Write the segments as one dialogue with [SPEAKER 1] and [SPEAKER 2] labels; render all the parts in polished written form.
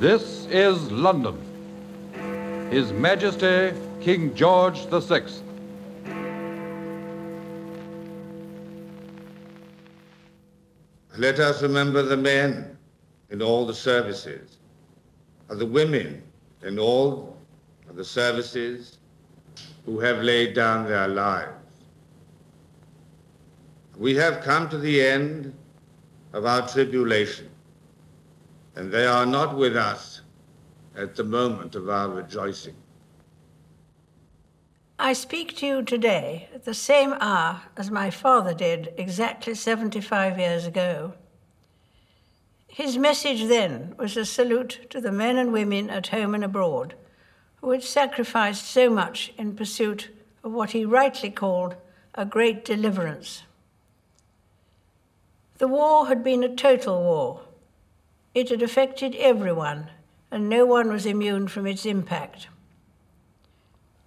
[SPEAKER 1] This is London. His Majesty King George VI.
[SPEAKER 2] Let us remember the men in all the services, and the women in all of the services who have laid down their lives. We have come to the end of our tribulation, and they are not with us at the moment of our rejoicing.
[SPEAKER 3] I speak to you today at the same hour as my father did exactly 75 years ago. His message then was a salute to the men and women at home and abroad who had sacrificed so much in pursuit of what he rightly called a great deliverance. The war had been a total war. It had affected everyone, and no one was immune from its impact.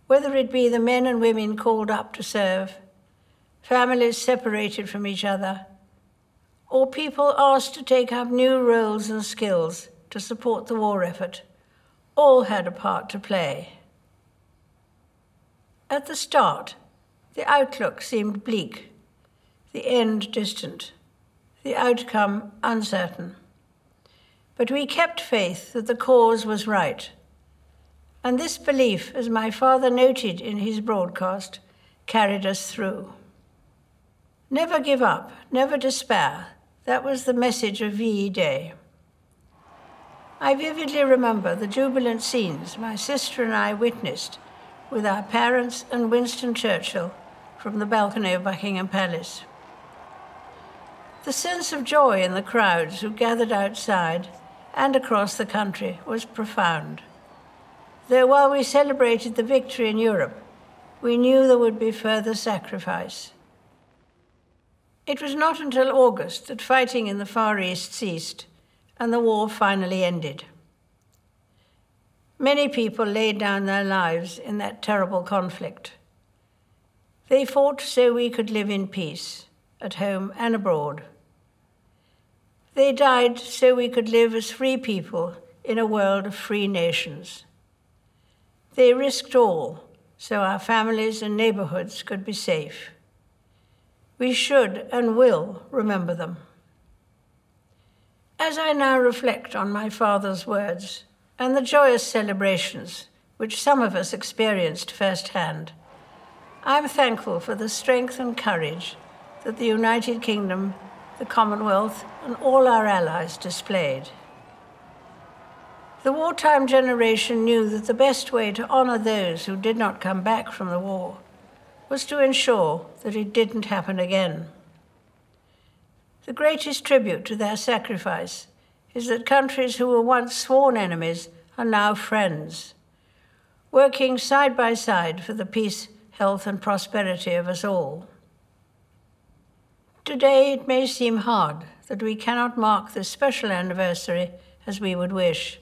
[SPEAKER 3] Whether it be the men and women called up to serve, families separated from each other, or people asked to take up new roles and skills to support the war effort, all had a part to play. At the start, the outlook seemed bleak, the end distant, the outcome uncertain. But we kept faith that the cause was right. And this belief, as my father noted in his broadcast, carried us through. Never give up, never despair. That was the message of VE Day. I vividly remember the jubilant scenes my sister and I witnessed with our parents and Winston Churchill from the balcony of Buckingham Palace. The sense of joy in the crowds who gathered outside and across the country was profound. Though while we celebrated the victory in Europe, we knew there would be further sacrifice. It was not until August that fighting in the Far East ceased and the war finally ended. Many people laid down their lives in that terrible conflict. They fought so we could live in peace, at home and abroad. They died so we could live as free people in a world of free nations. They risked all so our families and neighborhoods could be safe. We should and will remember them. As I now reflect on my father's words and the joyous celebrations which some of us experienced firsthand, I am thankful for the strength and courage that the United Kingdom, the Commonwealth, and all our allies displayed. The wartime generation knew that the best way to honor those who did not come back from the war was to ensure that it didn't happen again. The greatest tribute to their sacrifice is that countries who were once sworn enemies are now friends, working side by side for the peace, health, and prosperity of us all. Today, it may seem hard that we cannot mark this special anniversary as we would wish.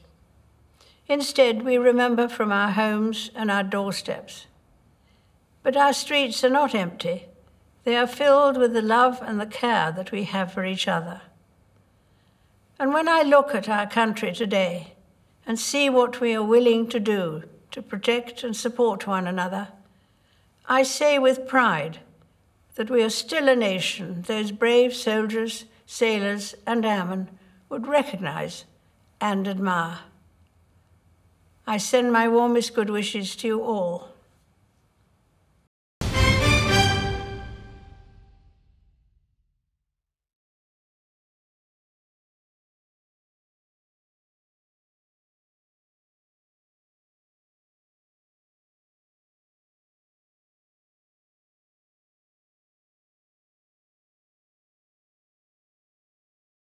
[SPEAKER 3] Instead, we remember from our homes and our doorsteps. But our streets are not empty. They are filled with the love and the care that we have for each other. And when I look at our country today and see what we are willing to do to protect and support one another, I say with pride that we are still a nation those brave soldiers, sailors, and airmen would recognize and admire. I send my warmest good wishes to you all.